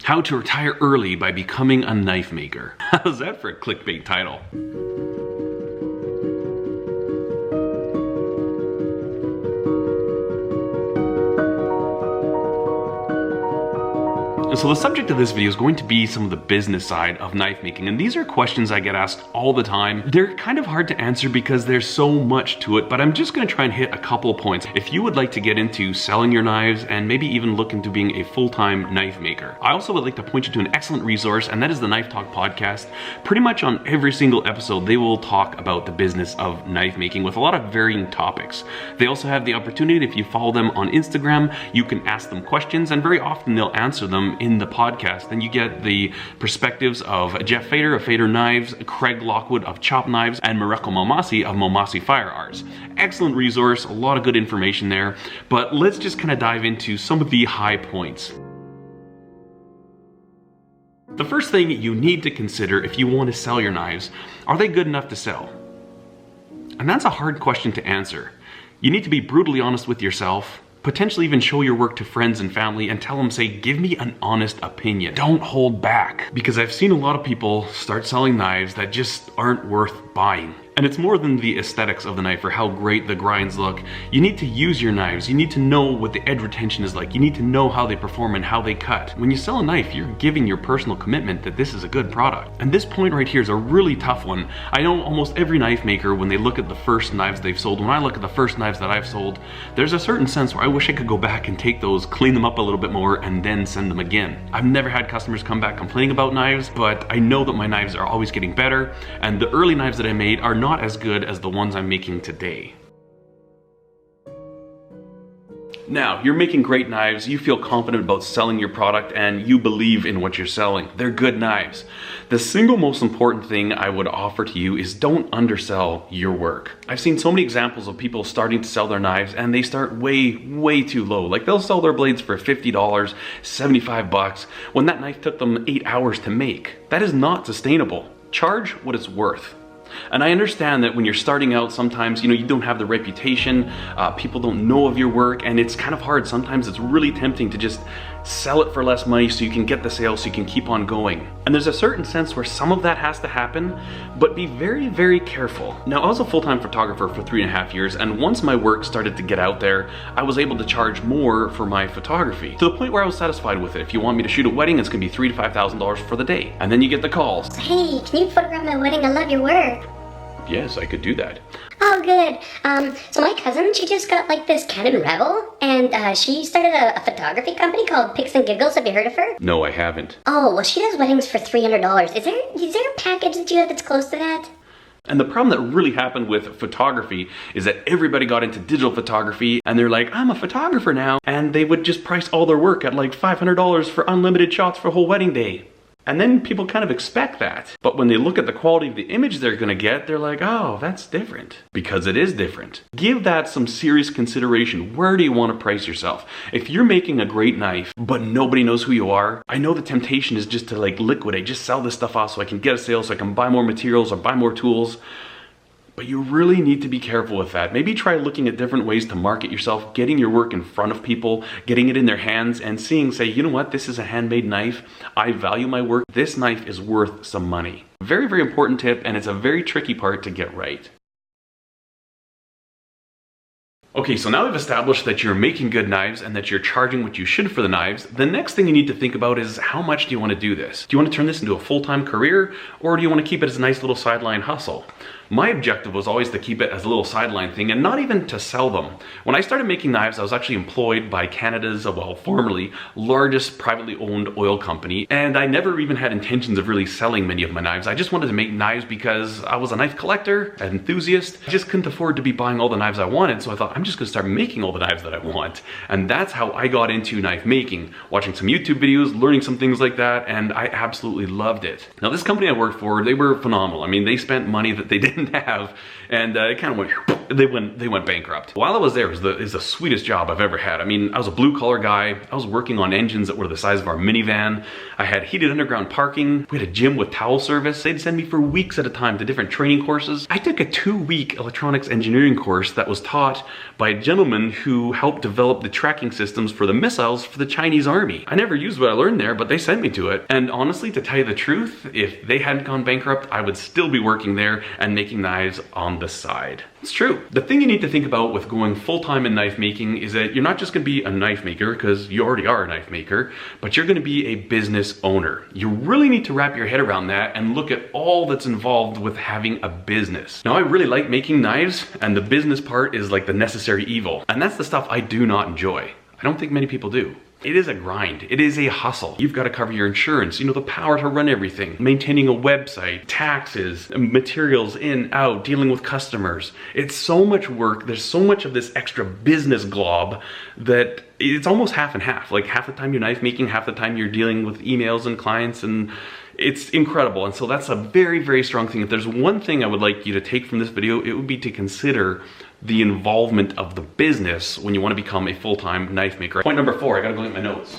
How to Retire Early by Becoming a Knife Maker. How's that for a clickbait title? So the subject of this video is going to be some of the business side of knife making, and these are questions I get asked all the time. They're kind of hard to answer because there's so much to it, but I'm just going to try and hit a couple of points. If you would like to get into selling your knives and maybe even look into being a full-time knife maker, I also would like to point you to an excellent resource, and that is the Knife Talk podcast. Pretty much on every single episode, they will talk about the business of knife making with a lot of varying topics. They also have the opportunity, if you follow them on Instagram, you can ask them questions, and very often they'll answer them in the podcast. Then you get the perspectives of Jeff Fader of Fader Knives, Craig Lockwood of Chop Knives, and Mareko Momasi of Momasi Firearms. Excellent resource, a lot of good information there, but let's just kind of dive into some of the high points. The first thing you need to consider if you want to sell your knives, are they good enough to sell? And that's a hard question to answer. You need to be brutally honest with yourself, potentially even show your work to friends and family and tell them, say, give me an honest opinion. Don't hold back. Because I've seen a lot of people start selling knives that just aren't worth buying. And it's more than the aesthetics of the knife or how great the grinds look. You need to use your knives. You need to know what the edge retention is like. You need to know how they perform and how they cut. When you sell a knife, you're giving your personal commitment that this is a good product. And this point right here is a really tough one. I know almost every knife maker, when they look at the first knives they've sold, when I look at the first knives that I've sold, there's a certain sense where I wish I could go back and take those, clean them up a little bit more, and then send them again. I've never had customers come back complaining about knives, but I know that my knives are always getting better, and the early knives that I made are not as good as the ones I'm making today. Now, you're making great knives, you feel confident about selling your product, and you believe in what you're selling. They're good knives. The single most important thing I would offer to you is don't undersell your work. I've seen so many examples of people starting to sell their knives and they start way too low. Like they'll sell their blades for $50, $75, when that knife took them 8 hours to make. That is not sustainable. Charge what it's worth. And I understand that when you're starting out, sometimes, you don't have the reputation, people don't know of your work, and it's kind of hard. Sometimes it's really tempting to just sell it for less money so you can get the sale, so you can keep on going. And there's a certain sense where some of that has to happen, but be very careful. Now, I was a full-time photographer for 3.5 years, and once my work started to get out there, I was able to charge more for my photography, to the point where I was satisfied with it. If you want me to shoot a wedding, it's gonna be $3,000 to $5,000 for the day. And then you get the calls. Hey, can you photograph my wedding? I love your work. Yes, I could do that. Oh, good. So my cousin, she just got like this Canon Rebel, and she started a photography company called Pics and Giggles. Have you heard of her? No, I haven't. Oh, well, she does weddings for $300. Is there a package that you have that's close to that? And the problem that really happened with photography is that everybody got into digital photography and they're like, I'm a photographer now. And they would just price all their work at like $500 for unlimited shots for a whole wedding day. And then people kind of expect that. But when they look at the quality of the image they're gonna get, they're like, oh, that's different. Because it is different. Give that some serious consideration. Where do you want to price yourself? If you're making a great knife, but nobody knows who you are, I know the temptation is just to like liquidate, just sell this stuff off so I can get a sale, so I can buy more materials or buy more tools. But you really need to be careful with that. Maybe try looking at different ways to market yourself, getting your work in front of people, getting it in their hands, and seeing, say, you know what, this is a handmade knife. I value my work. This knife is worth some money. Very important tip, and it's a very tricky part to get right. Okay, so now we've established that you're making good knives and that you're charging what you should for the knives. The next thing you need to think about is, how much do you want to do this? Do you want to turn this into a full-time career, or do you want to keep it as a nice little sideline hustle? My objective was always to keep it as a little sideline thing and not even to sell them. When I started making knives, I was actually employed by Canada's, well, formerly largest privately owned oil company, and I never even had intentions of really selling many of my knives. I just wanted to make knives because I was a knife collector, an enthusiast. I just couldn't afford to be buying all the knives I wanted, so I thought, I'm just gonna start making all the knives that I want. And that's how I got into knife making, watching some YouTube videos, learning some things like that, and I absolutely loved it. Now, this company I worked for, they were phenomenal. I mean, they spent money that they didn't have, and it kind of went they went bankrupt. While I was there, it was the sweetest job I've ever had. I mean, I was a blue collar guy. I was working on engines that were the size of our minivan. I had heated underground parking. We had a gym with towel service. They'd send me for weeks at a time to different training courses. I took a 2-week electronics engineering course that was taught by a gentleman who helped develop the tracking systems for the missiles for the Chinese army. I never used what I learned there, but they sent me to it. And honestly, to tell you the truth, if they hadn't gone bankrupt, I would still be working there and making knives on the side. It's true. The thing you need to think about with going full-time in knife making is that you're not just going to be a knife maker, because you already are a knife maker, but you're going to be a business owner. You really need to wrap your head around that and look at all that's involved with having a business. Now, I really like making knives, and the business part is like the necessary evil. And that's the stuff I do not enjoy. I don't think many people do. It is a grind. It is a hustle. You've got to cover your insurance, the power to run everything, maintaining a website, taxes, materials in, out, dealing with customers. It's so much work. There's so much of this extra business glob that it's almost half and half. Like half the time you're knife making, half the time you're dealing with emails and clients, and it's incredible. And so that's a very, very strong thing. If there's one thing I would like you to take from this video, it would be to consider the involvement of the business when you want to become a full-time knife maker. Point number 4, I gotta go get my notes.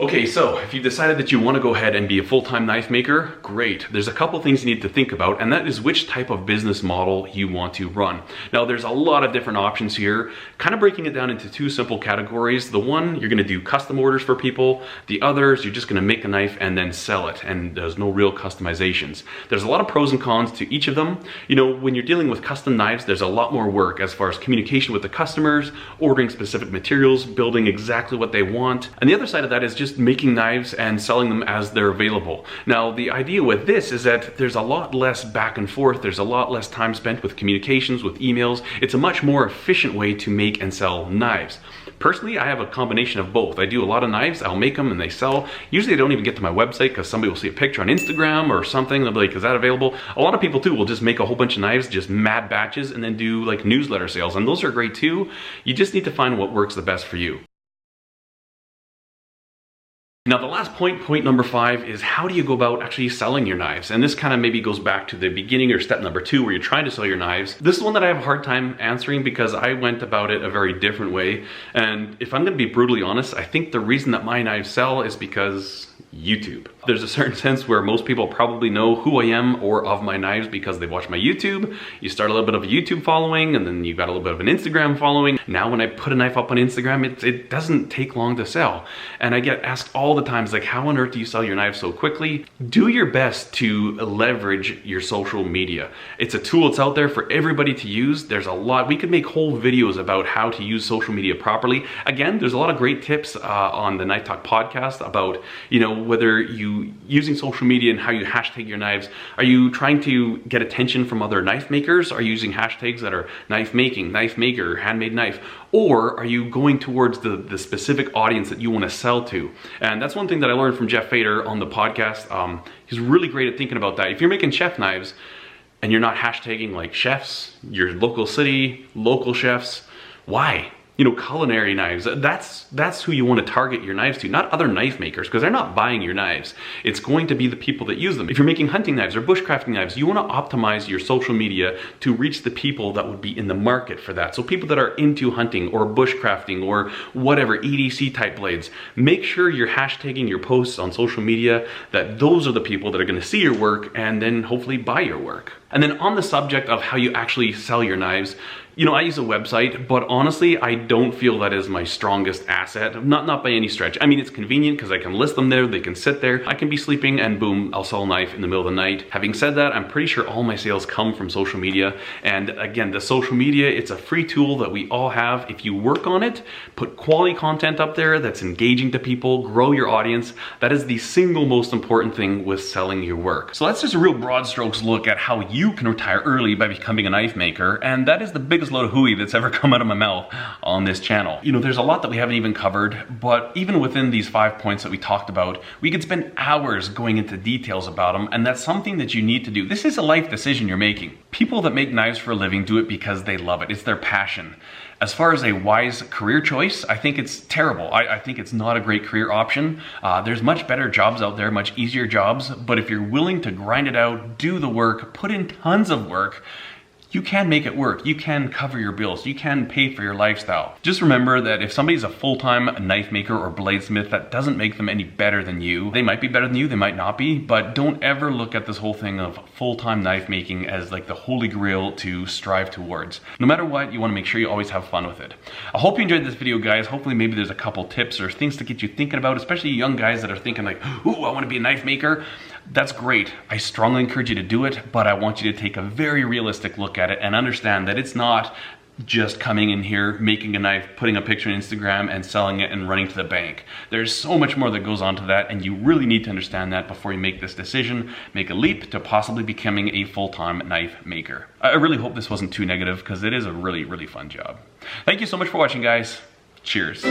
Okay, so if you've decided that you want to go ahead and be a full-time knife maker, great. There's a couple things you need to think about, and that is which type of business model you want to run. Now, there's a lot of different options here, kind of breaking it down into 2 simple categories. The one, you're going to do custom orders for people. The others, you're just going to make a knife and then sell it, and there's no real customizations. There's a lot of pros and cons to each of them. When you're dealing with custom knives, there's a lot more work as far as communication with the customers, ordering specific materials, building exactly what they want. And the other side of that is just making knives and selling them as they're available. Now, the idea with this is that there's a lot less back and forth. There's a lot less time spent with communications, with emails. It's a much more efficient way to make and sell knives. Personally, I have a combination of both. I do a lot of knives, I'll make them and they sell. Usually I don't even get to my website because somebody will see a picture on Instagram or something. They'll be like, is that available? A lot of people too will just make a whole bunch of knives, just mad batches, and then do like newsletter sales. And those are great too. You just need to find what works the best for you. Now, the last point number 5, is how do you go about actually selling your knives? And this kind of maybe goes back to the beginning or step number 2 where you're trying to sell your knives. This is one that I have a hard time answering because I went about it a very different way. And if I'm going to be brutally honest, I think the reason that my knives sell is because YouTube. There's a certain sense where most people probably know who I am or of my knives because they've watched my YouTube. You start a little bit of a YouTube following, and then you've got a little bit of an Instagram following. Now when I put a knife up on Instagram, it doesn't take long to sell. And I get asked all the times, like, how on earth do you sell your knives so quickly? Do your best to leverage your social media. It's a tool that's out there for everybody to use. There's a lot. We could make whole videos about how to use social media properly. Again, there's a lot of great tips on the Knife Talk podcast about, whether you using social media and how you hashtag your knives. Are you trying to get attention from other knife makers? Are you using hashtags that are knife making, knife maker, handmade knife? Or are you going towards the specific audience that you want to sell to? And that's one thing that I learned from Jeff Fader on the podcast. He's really great at thinking about that. If you're making chef knives and you're not hashtagging like chefs, your local city, local chefs, why? Culinary knives, that's who you want to target your knives to, not other knife makers, because they're not buying your knives. It's going to be the people that use them. If you're making hunting knives or bushcrafting knives, you want to optimize your social media to reach the people that would be in the market for that. So people that are into hunting or bushcrafting or whatever, EDC type blades. Make sure you're hashtagging your posts on social media, that those are the people that are going to see your work and then hopefully buy your work. And then on the subject of how you actually sell your knives, I use a website, but honestly, I don't feel that is my strongest asset. Not by any stretch. I mean, it's convenient because I can list them there, they can sit there. I can be sleeping and boom, I'll sell a knife in the middle of the night. Having said that, I'm pretty sure all my sales come from social media. And again, the social media, it's a free tool that we all have. If you work on it, put quality content up there that's engaging to people, grow your audience. That is the single most important thing with selling your work. So that's just a real broad strokes look at how you can retire early by becoming a knife maker. And that is the biggest biggest load of hooey that's ever come out of my mouth on this channel. You know, there's a lot that we haven't even covered, but even within these 5 points that we talked about, we could spend hours going into details about them, and that's something that you need to do. This is a life decision you're making. People that make knives for a living do it because they love it. It's their passion. As far as a wise career choice, I think it's terrible. I think it's not a great career option. There's much better jobs out there, much easier jobs, but if you're willing to grind it out, do the work, put in tons of work, you can make it work. You can cover your bills. You can pay for your lifestyle. Just remember that if somebody's a full-time knife maker or bladesmith, that doesn't make them any better than you. They might be better than you, they might not be, but don't ever look at this whole thing of full-time knife making as like the holy grail to strive towards. No matter what, you want to make sure you always have fun with it. I hope you enjoyed this video, guys. Hopefully maybe there's a couple tips or things to get you thinking about, especially young guys that are thinking like, ooh, I want to be a knife maker. That's great. I strongly encourage you to do it, but I want you to take a very realistic look at it and understand that it's not just coming in here, making a knife, putting a picture on Instagram and selling it and running to the bank. There's so much more that goes on to that, and you really need to understand that before you make this decision, make a leap to possibly becoming a full-time knife maker. I really hope this wasn't too negative because it is a really, really fun job. Thank you so much for watching, guys. Cheers.